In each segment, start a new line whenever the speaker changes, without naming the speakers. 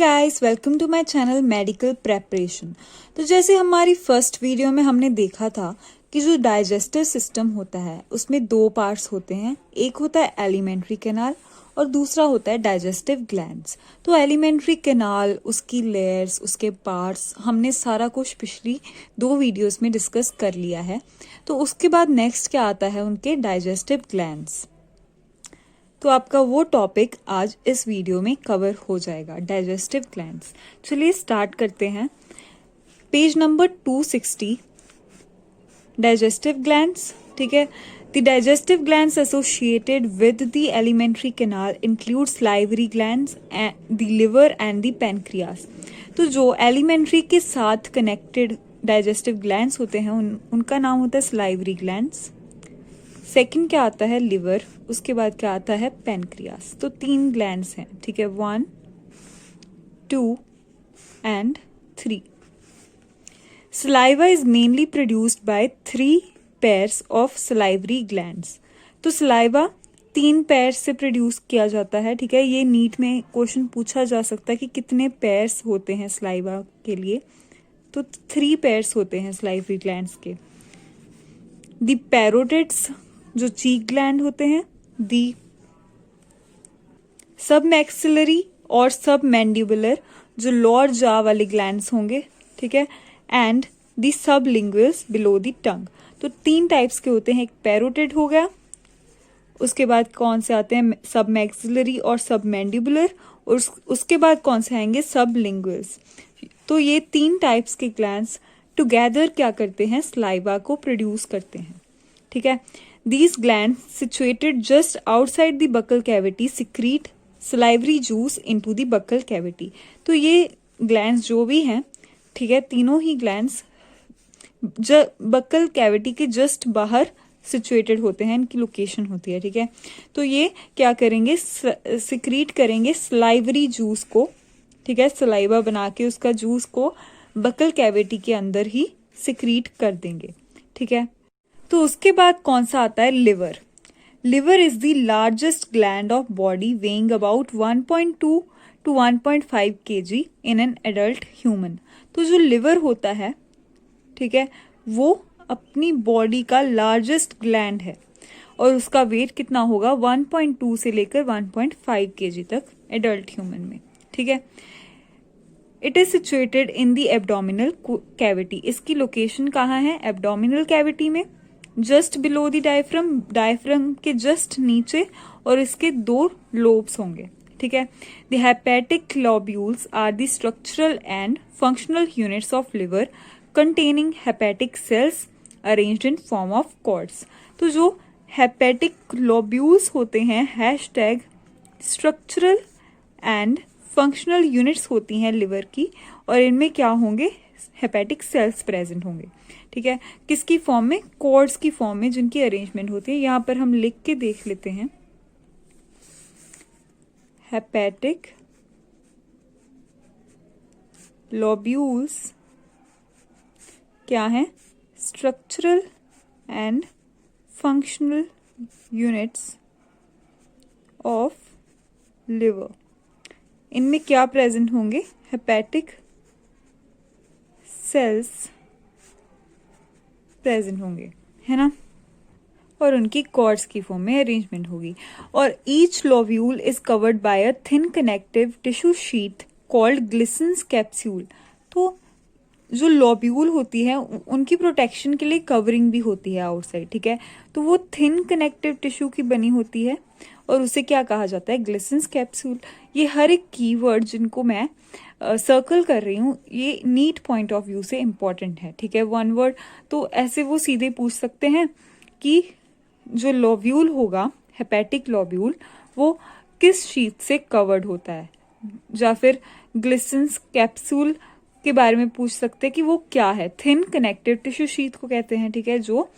Guys, welcome to my channel medical preparation. तो जैसे हमारी फर्स्ट वीडियो में हमने देखा था कि जो डाइजेस्टिव सिस्टम होता है उसमें दो पार्ट्स होते हैं। एक होता है एलिमेंट्री कैनाल और दूसरा होता है डाइजेस्टिव ग्लैंड्स। तो एलिमेंट्री कैनाल, उसकी लेयर्स, उसके पार्ट्स हमने सारा कुछ पिछली दो वीडियोस में डिस्कस कर लिया है। तो उसके बाद नेक्स्ट क्या आता है, उनके डाइजेस्टिव ग्लैंड्स। तो आपका वो टॉपिक आज इस वीडियो में कवर हो जाएगा, डाइजेस्टिव ग्लैंड्स। चलिए स्टार्ट करते हैं। Page number 260, digestive glands. ठीक है, the digestive glands associated with the alimentary canal include salivary glands, the liver and the pancreas. तो जो एलिमेंट्री के साथ कनेक्टेड डाइजेस्टिव ग्लैंड्स होते हैं उनका नाम होता है सलाइवरी ग्लैंड्स। सेकंड क्या आता है, लिवर। उसके बाद क्या आता है, पैनक्रियास। तो तीन ग्लैंड्स हैं। ठीक है, 1, 2 and 3। Saliva is mainly produced by 3 pairs of salivary glands. तो सलाइवा 3 पेयर्स से प्रोड्यूस किया जाता है। ठीक है, ये नीट में क्वेश्चन पूछा जा सकता है कि कितने पेयर्स होते हैं सलाइवा के लिए। तो 3 पेयर्स होते हैं सलाइवरी ग्लैंड्स के। दी पैरोटिड्स जो चीक ग्लैंड होते हैं, दी सब मैक्सिलरी और सब मैंडिबुलर जो लोअर जॉ वाले ग्लैंड्स होंगे। ठीक है, एंड दी सब लिंगुअल्स बिलो द टंग। तो 3 टाइप्स के होते हैं। एक पैरोटिड हो गया, उसके बाद कौन से आते हैं, सब मैक्सिलरी और सब मैंडिबुलर, और उसके बाद कौन से आएंगे, सब लिंगुअल्स। तो ये 3 टाइप्स के ग्लैंड्स टुगेदर क्या करते हैं, सलाइवा को प्रोड्यूस करते हैं। ठीक है, these glands situated just outside the buccal cavity secrete salivary juice into the buccal cavity। तो ये ग्लैंड्स जो भी हैं, ठीक है, तीनों ही ग्लैंड्स बक्कल कैविटी के जस्ट बाहर सिचुएटेड होते हैं, इनकी लोकेशन होती है। ठीक है, तो ये क्या करेंगे, सिक्रीट करेंगे सलाइवरी जूस को। ठीक है, सलाइवा बना के उसका जूस को बक्कल कैविटी के अंदर ही सिक्रीट कर देंगे। ठीक है, तो उसके बाद कौन सा आता है, liver. Liver is the largest gland of body, weighing about 1.2 to 1.5 kg in an adult human. तो जो लिवर होता है, ठीक है, वो अपनी बॉडी का लार्जेस्ट ग्लैंड है और उसका वेट कितना होगा, 1.2 से लेकर 1.5 kg तक एडल्ट ह्यूमन में। ठीक है, it is situated in the abdominal cavity. इसकी लोकेशन कहाँ है, एब्डोमिनल कैविटी में, just below the diaphragm, diaphragm के जस्ट नीचे, और इसके 2 लोब्स होंगे। ठीक है, the hepatic lobules are the structural and functional units of liver containing hepatic cells arranged in form of cords. तो जो हेपेटिक लोब्यूल्स होते हैं, hashtag structural and functional units होती हैं लिवर की, और इनमें क्या होंगे, हेपेटिक सेल्स प्रेजेंट होंगे। ठीक है, किसकी फॉर्म में, कॉर्ड्स की फॉर्म में, जिनकी अरेंजमेंट होती है। यहां पर हम लिख के देख लेते हैं, हेपेटिक लोब्यूल्स क्या है, structural and functional units of liver. इनमें क्या प्रेजेंट होंगे, हेपेटिक सेल्स प्रेजेंट होंगे, है ना, और उनकी कॉर्ड्स की फॉर्म में अरेंजमेंट होगी। और each lobule is covered by a thin connective tissue sheet called Glisson's capsule. तो जो लोब्यूल होती है उनकी प्रोटेक्शन के लिए कवरिंग भी होती है आउटसाइड। ठीक है, तो वो थिन कनेक्टिव टिश्यू की बनी होती है और उसे क्या कहा जाता है, ग्लिसन्स कैप्सूल। ये हर एक कीवर्ड जिनको मैं सर्कल कर रही हूँ, ये नीट पॉइंट ऑफ व्यू से इम्पॉर्टेंट है। ठीक है, 1 वर्ड तो ऐसे वो सीधे पूछ सकते हैं कि जो लोब्यूल होगा, हेपेटिक लोब्यूल, वो किस शीट से कवर्ड होता है, या फिर ग्लिसन्स कैप्सूल के बारे में पूछ सकते हैं कि वो क्या है। थिन कनेक्टिव टिश्यू शीट को कहते हैं, ठीक है, जो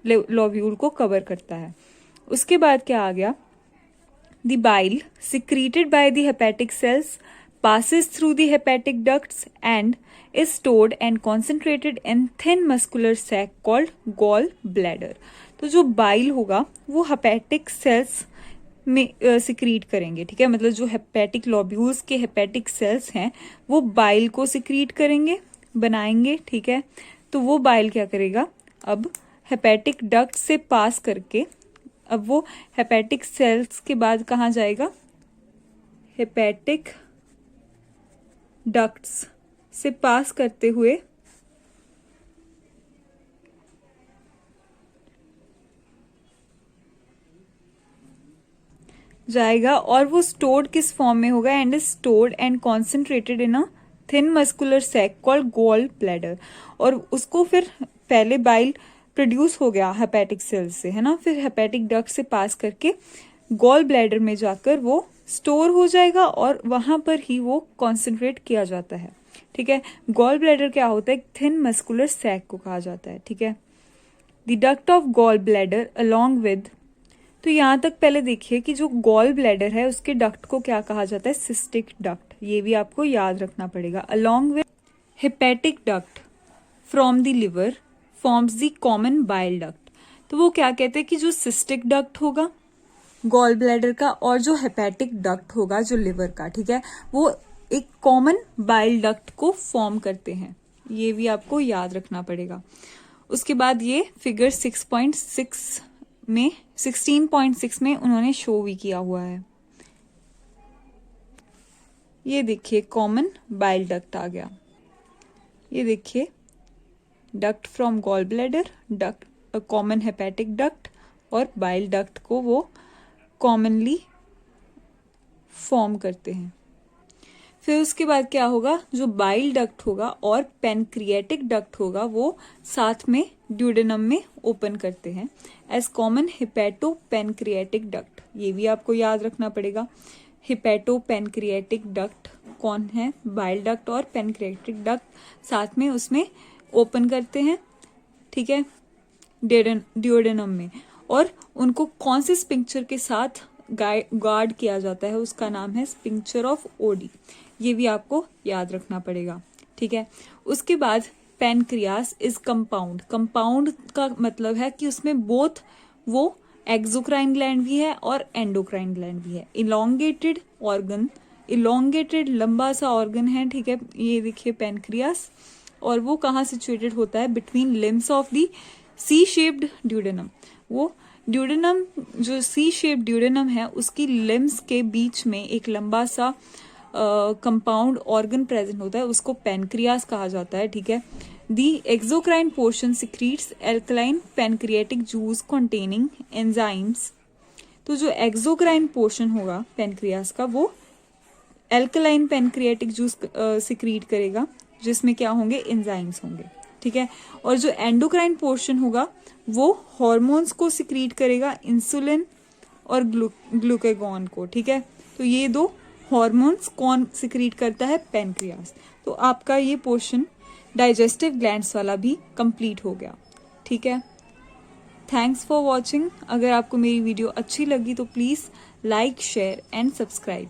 लोब्यूल को कवर करता है। उसके बाद क्या आ गया, the bile secreted by the hepatic sales passes through the hepatic ducts and is stored and concentrated in thin muscular sac called gall bladder। तो जो बाइल होगा वो हेपेटिक सेल्स में सिक्रीट करेंगे, ठीक है। मतलब जो हेपेटिक लोब्यूल्स के हेपेटिक सेल्स हैं वो बाइल को सिक्रीट करेंगे, बनाएंगे, ठीक है। तो वो बाइल क्या करेगा, अब हेपेटिक डक्ट से पास करके, अब वो हेपेटिक सेल्स के बाद कहाँ जाएगा, हेपेटिक डक्ट्स से पास करते हुए जाएगा, और वो स्टोर्ड किस फॉर्म में होगा, and is stored and concentrated in a thin muscular sac called gall bladder. और उसको फिर पहले बाइल प्रोड्यूस हो गया हेपेटिक सेल्स से, है ना, फिर हेपेटिक डक्ट से पास करके गॉल ब्लैडर में जाकर वो स्टोर हो जाएगा और वहां पर ही वो कॉन्सेंट्रेट किया जाता है, ठीक है। गॉल ब्लैडर क्या होता है, थिन मस्कुलर सैक को कहा जाता है, ठीक है। The duct of gall bladder along with, तो यहां तक पहले देखिए कि जो गॉल ब्लैडर है उसके डक्ट को क्या कहा जाता है, सिस्टिक डक्ट, ये भी आपको याद रखना पड़ेगा। Along with hepatic duct from the liver forms the common bile duct. तो वो क्या कहते हैं कि जो सिस्टिक डक्ट होगा गॉल ब्लैडर का और जो हेपेटिक डक्ट होगा जो लिवर का, ठीक है, वो एक कॉमन बाइल डक्ट को फॉर्म करते हैं, ये भी आपको याद रखना पड़ेगा। उसके बाद ये फिगर 16.6 में उन्होंने शो भी किया हुआ है। ये देखिए कॉमन बाइल डक्ट आ गया, ये देखिए duct from gall bladder, duct common hepatic duct और बाइल डक्ट को वो कॉमनली फॉर्म करते हैं। फिर उसके बाद क्या होगा, जो बाइल डक्ट होगा और पेनक्रिएटिक डक्ट होगा वो साथ में ड्यूडेनम में ओपन करते हैं as common hepato pancreatic duct, ये भी आपको याद रखना पड़ेगा। हिपेटो पेनक्रिएटिक डक्ट कौन है, बाइल डक्ट और पेनक्रिएटिक डक्ट साथ में उसमें ओपन करते हैं, ठीक है, ड्यूडेनम में, और उनको कौन से स्पिंक्चर के साथ गार्ड किया जाता है, उसका नाम है स्पिंक्चर ऑफ ओडी, ये भी आपको याद रखना पड़ेगा, ठीक है। उसके बाद पेनक्रियास इज कंपाउंड, कंपाउंड का मतलब है कि उसमें बोथ वो एक्सोक्राइन ग्लैंड भी है और एंडोक्राइन ग्लैंड भी है। इलोंगेटेड ऑर्गन, इलोंगेटेड लंबा सा ऑर्गन है, ठीक है, ये देखिए पेनक्रियास, और वो कहाँ सिचुएटेड होता है, between limbs of the C shaped duodenum. वो ड्यूडेनम जो सी शेप्ड ड्यूडेनम है उसकी लिम्स के बीच में एक लंबा सा कंपाउंड ऑर्गन प्रेजेंट होता है, उसको पेनक्रियास कहा जाता है, ठीक है। The exocrine portion secretes alkaline pancreatic juice containing enzymes. तो जो एक्सोक्राइन पोर्शन होगा पेनक्रियास का वो एल्कलाइन पेनक्रिएटिक जूस सिक्रीट करेगा जिसमें क्या होंगे, एंजाइम्स होंगे, ठीक है। और जो एंडोक्राइन पोर्शन होगा वो हार्मोन्स को सिक्रीट करेगा, इंसुलिन और ग्लूकागॉन को, ठीक है। तो ये दो हार्मोन्स कौन सिक्रीट करता है, पेनक्रियास। तो आपका ये पोर्शन डाइजेस्टिव ग्लैंड्स वाला भी कंप्लीट हो गया, ठीक है। Thanks for watching. अगर आपको मेरी वीडियो अच्छी लगी तो please like, share and subscribe.